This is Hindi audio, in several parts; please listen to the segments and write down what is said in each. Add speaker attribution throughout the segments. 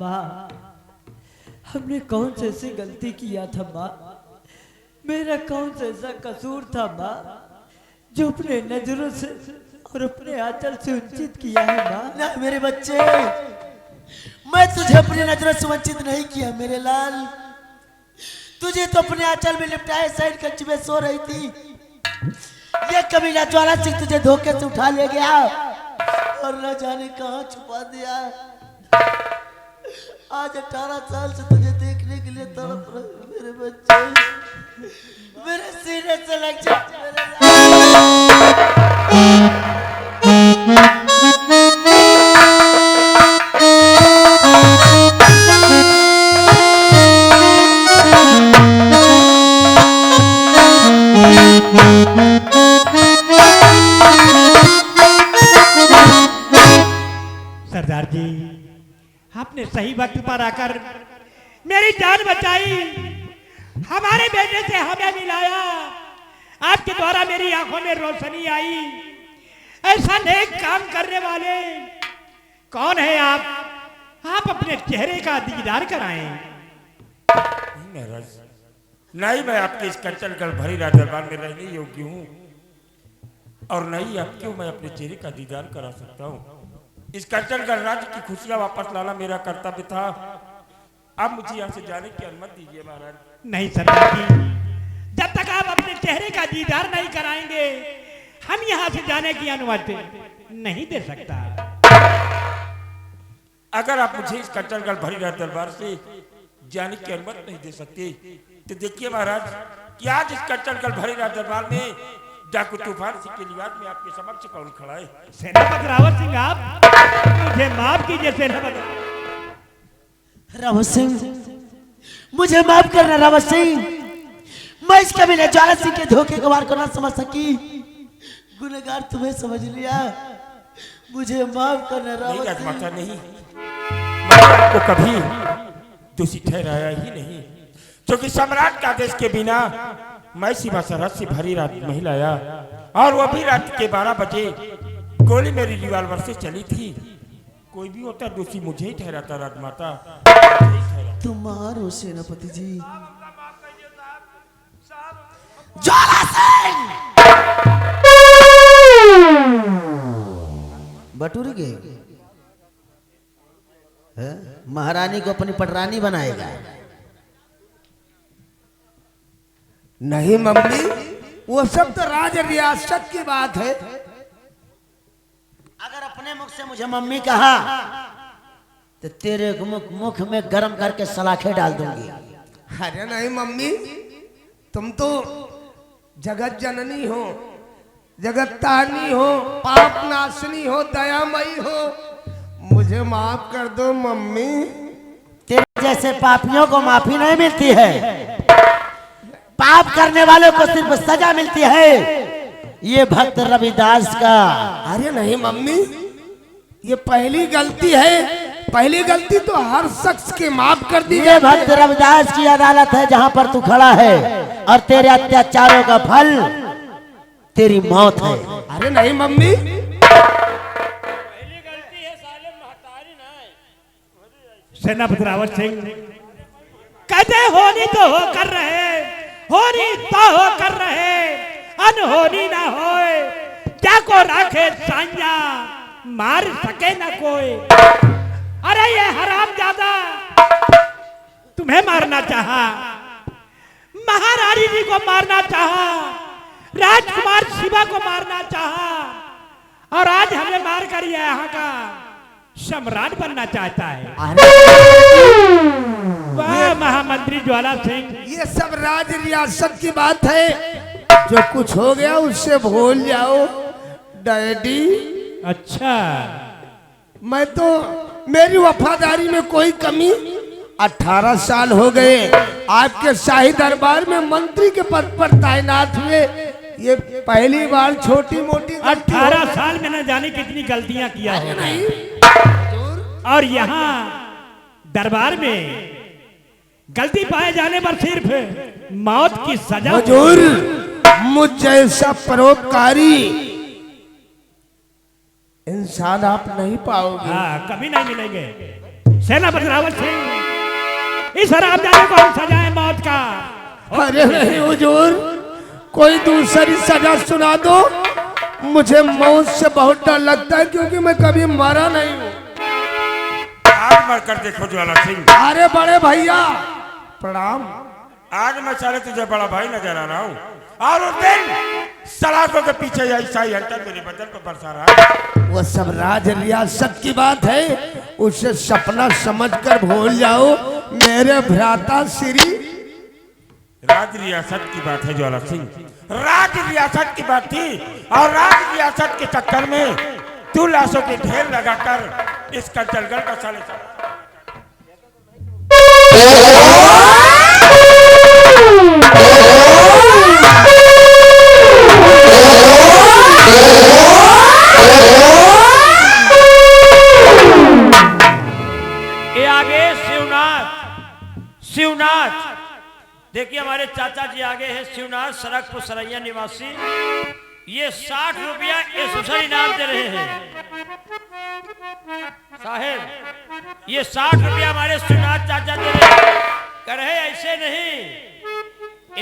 Speaker 1: माँ, हमने कौन सी ऐसी गलती किया था माँ? मेरा कौन सा ऐसा कसूर था माँ जो अपने नजरों से और अपने आंचल से वंचित किया है माँ?
Speaker 2: ना मेरे बच्चे, मैं तुझे अपनी नजरों से वंचित नहीं किया मेरे लाल। तुझे तो अपने आंचल में लिपटाए साइड कच्ची में सो रही थी। ये कमीना ज्वाला सिंह तुझे धोखे से उठा ले गया और न जाने कहां छुपा दिया। आज 18 साल से तुझे देखने के लिए तड़प रहे मेरे बच्चे। मेरे सीने से लग जा
Speaker 3: सरदार जी, आपने सही वक्त पर आकर मेरी जान बचाई, हमारे बेटे से हमें मिलाया। आपके द्वारा मेरी आंखों में रोशनी आई। ऐसा नेक काम करने वाले कौन है आप अपने चेहरे का दीदार कराएं।
Speaker 4: महाराज, नहीं मैं आपके इस कच्चलगढ़ भरी राज दरबार में रहने योग्य हूँ और नहीं आपको मैं अपने चेहरे का दीदार करा सकता हूँ। इस कच्चलगढ़ राज्य की खुशियां वापस लाना मेरा कर्तव्य था। अब मुझे यहाँ से जाने की अनुमति दीजिए महाराज।
Speaker 3: नहीं सरदार जी, जब तक आप अपने चेहरे का दीदार नहीं कराएंगे हम यहाँ से जाने की अनुमति नहीं दे सकता।
Speaker 4: अगर आप मुझे इस कच्चलगढ़ भरी राज दरबार से जाने की अनुमति नहीं दे सकते तो देखिए महाराज कि आज इस कच्चलगढ़ भरी राज दरबार में डाकू तूफान सिंह के निवास में आपके समक्ष कौन खड़ा है?
Speaker 3: सेनापति रावत सिंह, आप मुझे माफ कीजिए। सेनापति
Speaker 2: रावत सिंह, मुझे माफ करना रावत सिंह। मैं इस कमीने ज्वाला सिंह के धोखे को वार को ना समझ सकी। गुनहगार तुम्हें समझ लिया। मुझे माफ करना रावत सिंह।
Speaker 4: माता नहीं, मैं आपको कभी दोषी ठहराया ही नहीं, क्योंकि सम्राट का आदेश के बिना मैं सीमा सरहद से भरी रात नहीं लाया और वो भी रात के 12 बजे गोली मेरी रिवॉल्वर से चली थी। कोई भी होता दोषी मुझे ही ठहराता राजमाता।
Speaker 2: तुम्हारो सेनापति जी ज्वाला सिंह बटुरी गए महारानी को अपनी पटरानी बनाएगा।
Speaker 5: नहीं मम्मी, वो सब तो राज रियासत की बात है।
Speaker 2: अगर अपने मुख से मुझे मम्मी कहा तो तेरे मुख में गरम करके सलाखें डाल दूंगी।
Speaker 5: अरे नहीं मम्मी, तुम तो जगत जननी हो, जगत तारनी हो, पाप नाशनी हो, दयामयी हो। मुझे माफ कर दो मम्मी।
Speaker 2: तेरे जैसे पापियों को माफी नहीं मिलती है, पाप करने वालों को सिर्फ सजा मिलती है। ये भक्त रविदास का।
Speaker 5: अरे नहीं मम्मी, ये पहली गलती है। पहली गलती तो हर शख्स के माफ कर दी।
Speaker 2: ये भक्त रविदास की अदालत है जहां पर तू खड़ा है और तेरे अत्याचारों का फल तेरी मौत है।
Speaker 5: अरे नहीं मम्मी,
Speaker 4: पहली गलती है साले महतारी ना।
Speaker 3: सेनापति रावत सिंह कहते होनी तो हो कर रहे, होनी तो हो कर रहे, अनहोनी ना होए। जाको राखे सांझा, मार सके ना कोई। अरे ये हरामजादा तुम्हें मारना चाहा, महारानी जी को मारना चाहा, राजकुमार शिवा को मारना चाहा और आज हमें मार कर ये यहाँ का सम्राट बनना चाहता है। वाह महामंत्री ज्वाला सिंह,
Speaker 5: ये सब राज रियासत की बात है। जो कुछ हो गया उससे भूल जाओ डैडी।
Speaker 3: अच्छा,
Speaker 5: मैं तो मेरी वफादारी में कोई कमी। 18 साल हो गए आपके शाही दरबार में मंत्री के पद पर तैनात हुए। ये पहली बार छोटी मोटी
Speaker 3: 18 साल में न जाने कितनी गलतियां किया है और यहाँ दरबार में गलती पाए जाने पर सिर्फ मौत की सजा।
Speaker 5: हुजूर, मुझ जैसा परोपकारी इंसान आप नहीं पाओगे।
Speaker 3: हाँ, कभी नहीं मिलेंगे। सेनापति रावत सिंह, इस हरामजादे को हम सजाए मौत का।
Speaker 5: अरे नहीं हुजूर, कोई दूसरी सजा सुना दो। मुझे मौत से बहुत डर लगता है क्योंकि मैं कभी मरा नहीं हूँ।
Speaker 4: आज मर कर देखो ज्वाला सिंह।
Speaker 5: अरे बड़े भैया प्रणाम।
Speaker 4: आज मैं साले तुझे बड़ा भाई नजर आ रहा हूँ, और उस दिन सलाखों के पीछे यह ईसाई हंटर मेरे बदन पर बरसा रहा है।
Speaker 5: वो सब राज रियासत की बात है, उसे सपना समझकर भूल जाओ मेरे भ्राता श्री।
Speaker 4: राज रियासत की बात है ज्वाला सिंह, राज रियासत की बात थी, और राज रियासत के चक्कर में तू लाशों के ढेर लगाकर इसका जलगल का साले
Speaker 6: ये आगे शिवनाथ, शिवनाथ देखिए हमारे चाचा जी आगे हैं शिवनाथ सरकपुर सरैया निवासी। ये 60 रुपया इस हुसैन इनाम दे रहे हैं साहेब, ये 60 रुपया हमारे शिवनाथ चाचा दे रहे हैं। कह रहे ऐसे नहीं,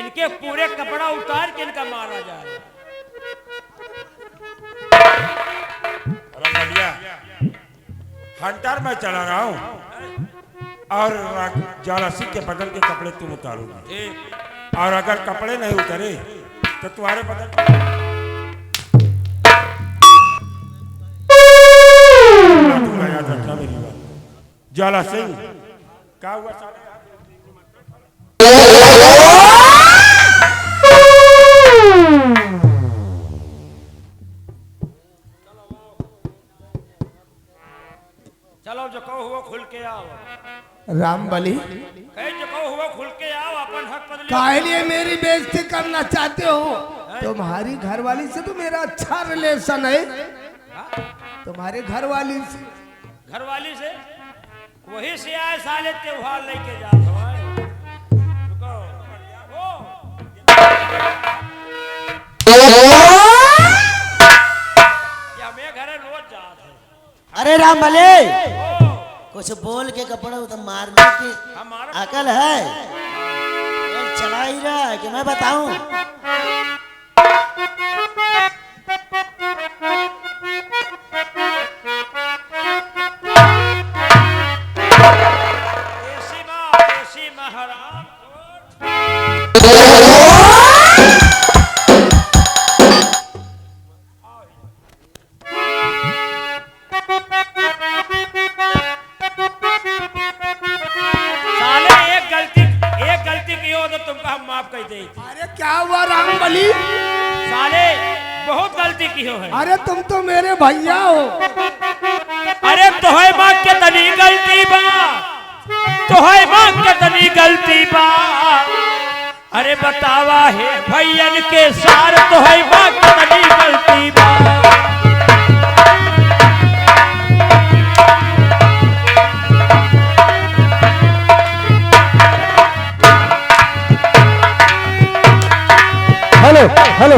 Speaker 6: इनके पूरे कपड़ा उतार के इनका मारा जाए।
Speaker 4: हंटर मैं चला रहा हूँ, और ज्वाला सिंह के बदन के कपड़े तुम उतारोगे, और अगर कपड़े नहीं उतरे तो तुम्हारे बदन याद रखना मेरी बात। ज्वाला सिंह क्या हुआ साले?
Speaker 6: चलो जो कहो हुआ खुल के आओ,
Speaker 5: राम बली
Speaker 6: कहे जो कहो हुआ खुल के आओ, अपन हक बदले।
Speaker 5: काहे लिए मेरी बेइज्जती करना चाहते हो? तुम्हारी घरवाली से तो मेरा अच्छा रिलेशन है। तुम्हारे घरवाली से,
Speaker 6: घरवाली से वही से आए साले त्योहार लेके जा रुको क्या मैं घरे रोज जात है।
Speaker 2: अरे राम भले कुछ बोल के कपड़ा उतर मारने की
Speaker 6: हमारा
Speaker 2: अकल है? यार चला ही रहा है कि मैं बताऊं?
Speaker 6: ऐसी महाराज तुमको हम माफ कर दे।
Speaker 5: अरे क्या हुआ राम बली?
Speaker 6: साले बहुत गलती की हो है।
Speaker 5: अरे तुम तो मेरे भैया हो।
Speaker 6: अरे तोहे माँ के तनी गलती बा, तोहे माँ के तनी गलती बा। अरे बतावा है भैयन के सार तोहे माँ के तनी गलती बा।
Speaker 5: हेलो हेलो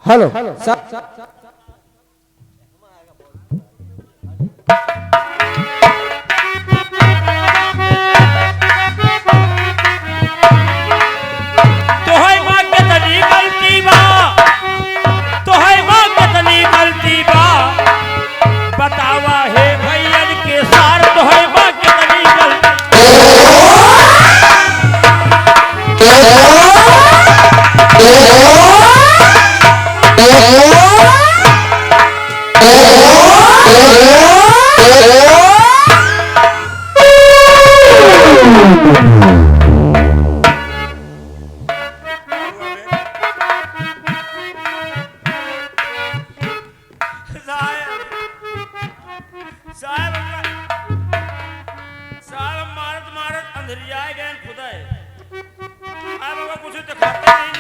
Speaker 5: हेलो
Speaker 6: तोहे माँ के तनी गलती बा, तोहे माँ के तनी गलती बा। बतावा है भैयन के सार तोहे माँ के तनी गलती।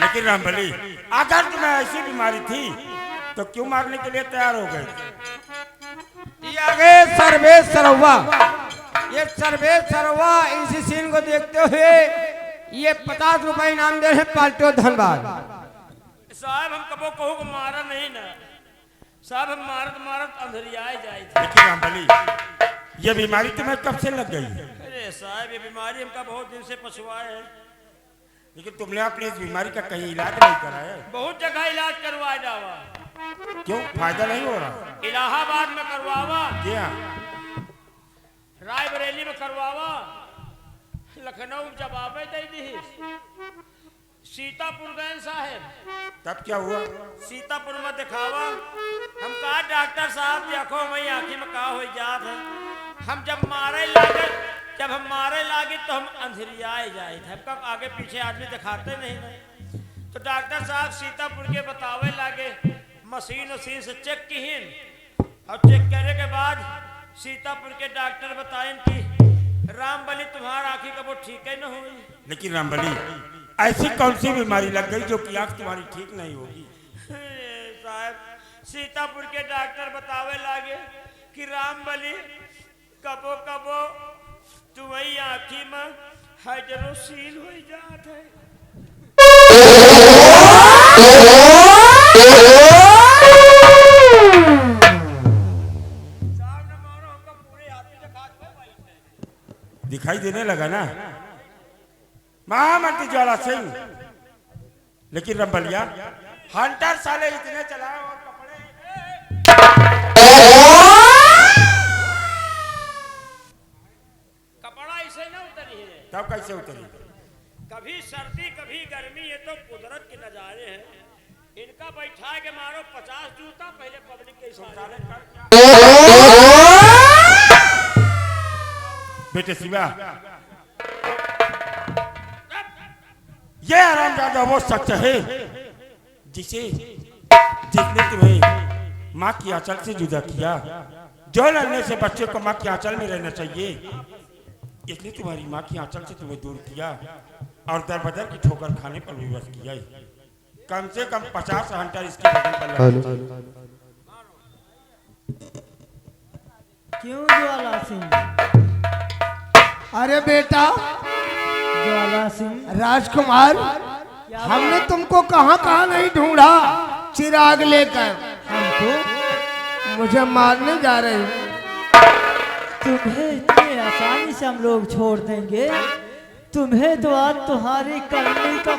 Speaker 4: लेकिन रामबली अगर तुम्हें ऐसी बीमारी थी तो क्यों मारने के लिए तैयार हो गए?
Speaker 7: आगे सर्वेश सरवा, ये सर्वेश सरवा इसी सीन को देखते हुए ये 50 रुपए इनाम दे रहे पाल्टो धनबाद।
Speaker 6: साहब हम कबो कहू को मारा नहीं ना, सब मारत मारत अंधरियाए जाए थे।
Speaker 4: लेकिन रामबली, ये बीमारी तुम्हें कब से लग गई?
Speaker 6: अरे साहब, ये बीमारी हमका बहुत दिन से पछुआ है।
Speaker 4: लेकिन तुमने अपनी इस बीमारी का कहीं इलाज नहीं कराया?
Speaker 6: बहुत जगह इलाज करवाए जावा।
Speaker 4: क्यों, फायदा नहीं हो रहा?
Speaker 6: इलाहाबाद में करवावा,
Speaker 4: क्या?
Speaker 6: रायबरेली में करवावा, लखनऊ में जवाबे दे दी, सीतापुर गए साहब।
Speaker 4: तब क्या हुआ?
Speaker 6: सीतापुर में दिखावा, हम कहा डॉक्टर साहब देखो मैं आँखी में कहा हो जात है। हम जब मारे लागे तो हम अंधेरियाए जाए थे। हम कब आगे पीछे आदमी दिखाते नहीं। तो डॉक्टर साहब सीतापुर के बतावे लागे, मशीन से चेक किहिन, और चेक करने के बाद सीतापुर के डॉक्टर बताएं कि रामबली तुम्हारा आँखी का वो ठीक है न हुई।
Speaker 4: लेकिन रामबली, ऐसी कौन सी बीमारी लग गई जो कि आँख तुम्हारी ठीक नहीं होगी?
Speaker 6: साहब, सीतापुर के डॉक्टर बतावे लागे कि रामबली कबो कबो तुम्हारी आँखी में हाइड्रोसील हो जात है।
Speaker 4: दिखाई देने लगा ना महामंत्री ज्वाला सिंह। लेकिन रंबलिया, हंटर साले इतने चलाए और कपड़े
Speaker 6: कपड़ा ऐसे न उतरी है।
Speaker 4: तब कैसे उतरी?
Speaker 6: कभी सर्दी कभी गर्मी, ये तो कुदरत के नजारे हैं। इनका बैठा के मारो 50 जूता पहले पब्लिक के इशारे कर।
Speaker 4: बेटे शिवा, ये आरामजादा वो शख्स है जिसने तुम्हें माँ की आंचल से जुदा किया। जो लड़ने से बच्चे को माँ की आंचल में रहना चाहिए, इसलिए तुम्हारी माँ की आंचल से तुम्हें दूर किया और दर बदर की ठोकर खाने पर विवश किया। कम से कम 50 हंटर इसके बदन पर लगे।
Speaker 1: क्यों ज्वाला सिंह?
Speaker 5: अरे बेटा
Speaker 1: ज्वाला सिंह,
Speaker 5: राजकुमार, हमने तुमको कहाँ कहाँ नहीं ढूंढा। चिराग लेकर
Speaker 1: हमको
Speaker 5: मुझे मारने जा रहे हो।
Speaker 1: तुम्हें इतने आसानी से हम लोग छोड़ देंगे? तुम्हें तो आज तुम्हारी करनी का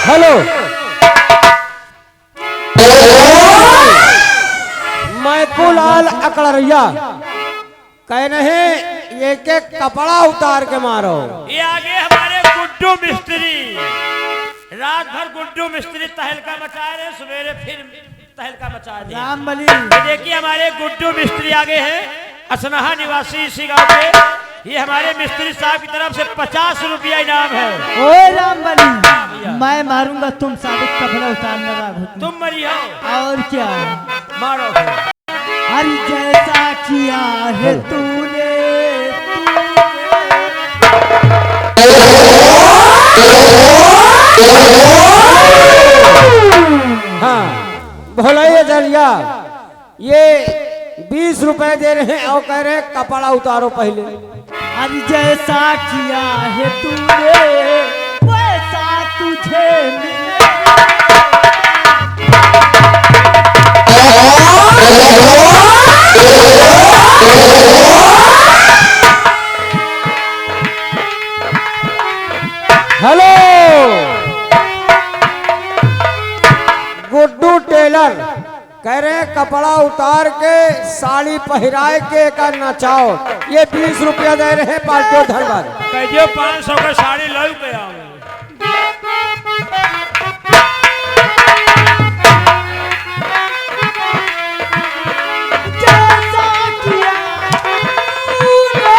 Speaker 7: हेलो, मैं कुलाल अकड़रिया कह रहे एक एक कपड़ा उतार के मारो।
Speaker 6: ये आगे हमारे गुड्डू मिस्त्री, रात भर गुड्डू मिस्त्री तहलका मचा रहे, सवेरे फिर तहलका मचा दिया।
Speaker 1: रामबली,
Speaker 6: देखिए हमारे गुड्डू मिस्त्री आगे हैं, असनहा निवासी इसी गांव के। ये हमारे मिस्त्री साहब की तरफ से 50 रुपया इनाम है।
Speaker 1: ओए रामबली, मैं मारूंगा, तुम साबित कपड़ा उतारने वाला।
Speaker 6: तुम मरी हो
Speaker 1: और क्या?
Speaker 6: मारो।
Speaker 1: हर जैसा किया है तूने,
Speaker 7: हाँ भोलाइए दरिया, ये 20 रुपए दे रहे हैं और कह रहे हैं कपड़ा उतारो पहले।
Speaker 1: हर जैसा किया है तूने वैसा तुझे मिलेगा।
Speaker 7: हेलो, गुड्डू टेलर कह रहे हैं कपड़ा उतार के साड़ी पहराए के का नचाओ। ये 20 रुपया दे रहे हैं पाल्टो धरवार।
Speaker 6: कहियो 500 का साड़ी लो के आओ।
Speaker 1: जैसा किया तूने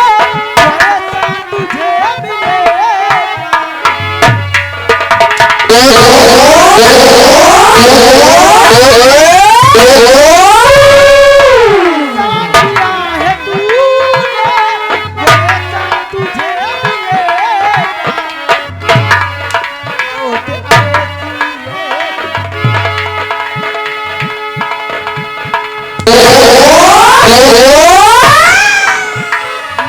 Speaker 1: वैसा तुझे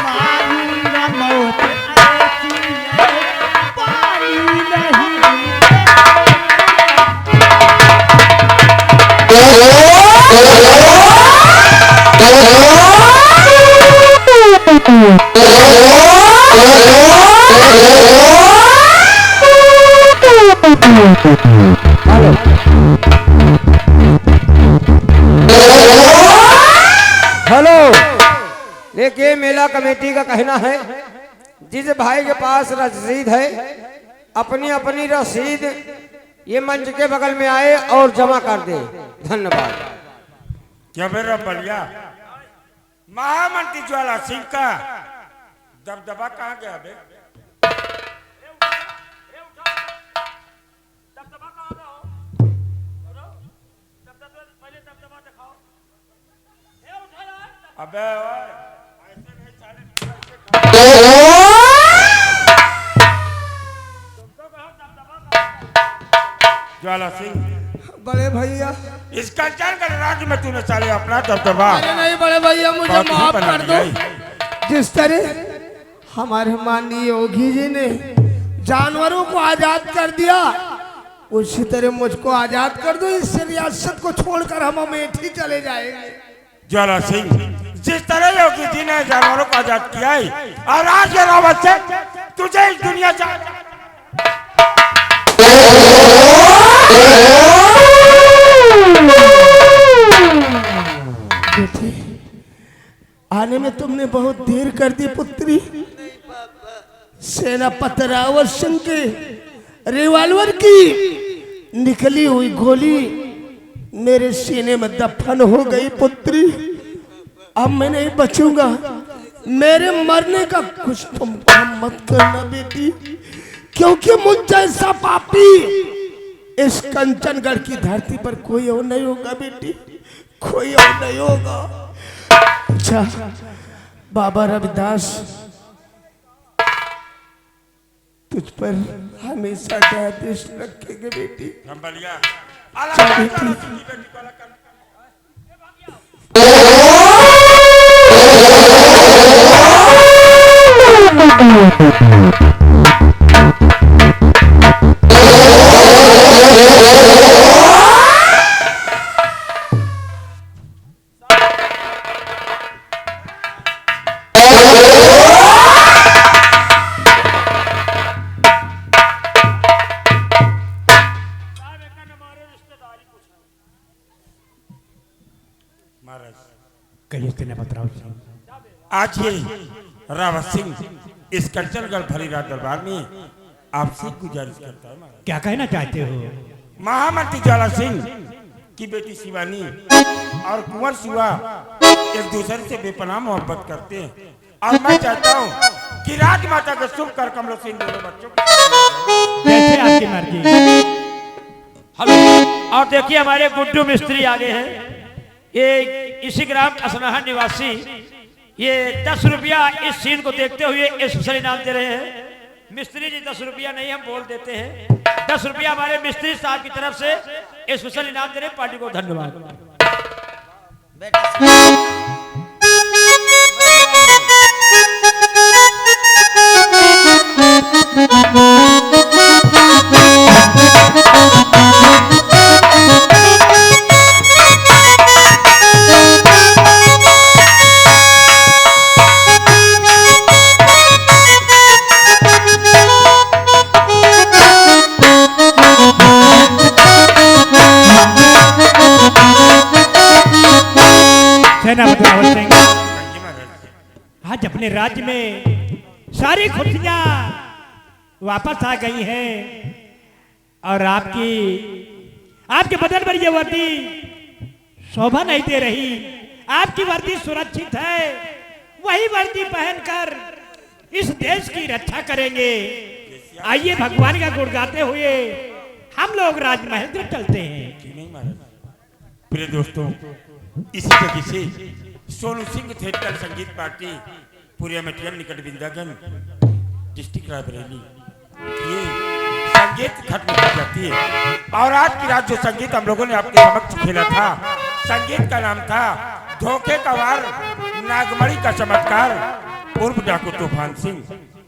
Speaker 1: मारूंगा मौत
Speaker 7: हेलो, देखिए मेला कमेटी का कहना है जिस भाई के पास रसीद है अपनी अपनी रसीद ये मंच के बगल में आए और जमा कर दे। धन्यवाद।
Speaker 4: क्या मेरा बलिया महामंत्री ज्वाला सिंह का दबदबा कहाँ गया बे? अबे ओए, ऐसे नहीं ज्वाला सिंह,
Speaker 5: बड़े भैया,
Speaker 4: इस कंचन राज्य में तूने साले अपना दबदबा
Speaker 5: अरे नहीं बड़े भैया, मुझे
Speaker 4: बहुत ही
Speaker 5: माफ
Speaker 4: बना
Speaker 5: कर दो।
Speaker 4: दिया।
Speaker 5: जिस तरह हमारे माननीय योगी जी ने जानवरों को आजाद कर दिया, उसी तरह मुझको आजाद कर दो। इस रियासत को छोड़कर हम अमेठी चले जाएंगे।
Speaker 4: ज्वाला सिंह, जिस तरह योगी जी ने जानवरों को आजाद किया है और आज के रावत से तुझे इस दुनिया से
Speaker 5: बेटी, आने में तुमने बहुत देर कर दी पुत्री। सेनापति रावत सिंह के रिवॉल्वर की निकली हुई गोली मेरे सीने में दफन हो गई पुत्री। अब मैं नहीं बचूंगा। मेरे मरने का कुछ तुम काम मत करना बेटी, क्योंकि मुझ जैसा पापी इस कंचनगढ़ की धरती पर कोई और नहीं होगा बेटी, कोई और नहीं होगा। अच्छा बाबा रविदास तुझ पर हमेशा दया दृष्टि रखेंगे बेटी।
Speaker 4: संभलिया
Speaker 5: चल बेटी।
Speaker 3: कहिए सेनापति रावत सिंह,
Speaker 4: आज ये रावत सिंह इस कंचनगढ़ भरीराज दरबार में आपसे गुजारिश करता है महाराज।
Speaker 3: क्या कहना चाहते हो?
Speaker 4: महामंत्री ज्वाला सिंह की बेटी शिवानी और कुंवर शिवा एक दूसरे से बेपनाह मोहब्बत करते हैं और मैं चाहता हूँ कि राजमाता के शुभ कर कमलों से इन दोनों बच्चों को
Speaker 3: जैसे आपकी मर्जी।
Speaker 6: हेलो, और देखिए हमारे गुड्डू मिस्त्री आगे हैं। ये इसी ग्राम असनाहा निवासी ये 10 रुपया इस सीन को देखते हुए स्पेशल इनाम दे रहे हैं। मिस्त्री जी 10 रुपया नहीं हम बोल देते हैं, 10 रुपया हमारे मिस्त्री साहब की तरफ से स्पेशल इनाम दे रहे हैं। पार्टी को धन्यवाद।
Speaker 3: सेनापति रावत सिंह, आज अपने राज्य में सारी खुशियां वापस आ गई हैं और आपके बदन पर ये वर्दी शोभा नहीं दे रही। आपकी वर्दी सुरक्षित है, वही वर्दी पहनकर इस देश की रक्षा करेंगे। आइए भगवान का गुण गाते हुए हम लोग राजमहल में चलते हैं।
Speaker 4: प्रिय दोस्तों, इसी जगह से सोनू सिंह थिएटर संगीत पार्टी पूरे मेटियम निकट बिंदागन डिस्ट्रिक्ट रायबरेली ये संगीत खत्म हो जाती है और आज की रात जो संगीत हम लोगों ने आपके समक्ष खेला था, संगीत का नाम था धोखे का वार नागमणि का चमत्कार पूर्व डाकू तूफान सिंह।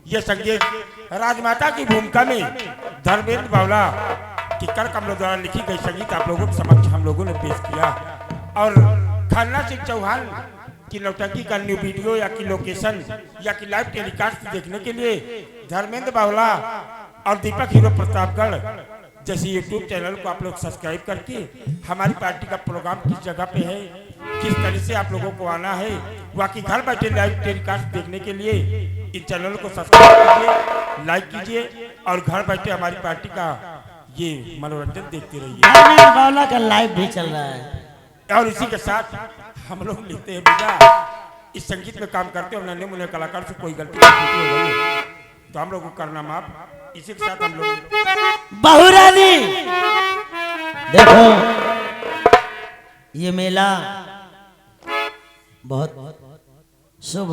Speaker 4: ये संगीत राजमाता की भूमिका में धर्मेंद्र बावला कि कर कमलों द्वारा लिखी गई संगीत आप लोगों के समक्ष हम लोगों ने पेश किया। और खन्ना सिंह चौहान की नौटंकी का न्यू वीडियो या कि लोकेशन या कि लाइव टेलीकास्ट देखने के लिए धर्मेंद्र बावला और दीपक हीरो प्रतापगढ़ जैसे यूट्यूब चैनल को आप लोग सब्सक्राइब करके हमारी पार्टी का प्रोग्राम किस जगह पे है, किस तरह से आप लोगों को आना है, बाकी घर बैठे लाइव टेलीकास्ट देखने के लिए इन चैनलों को सब्सक्राइब कीजिए, लाइक कीजिए और घर बैठे हमारी पार्टी का ये मनोरंजन देखते रहिए।
Speaker 2: बावला का लाइव भी चल रहा है।
Speaker 4: और इसी के साथ हम लोग लिखते हैं बेटा, इस संगीत में काम करते और नन्हे मुन्ने कलाकार से कोई गलती हो गई तो हम लोग को करना माफ। इसी के साथ हम लोग
Speaker 2: बहुरानी देखो ये मेला बहुत शुभ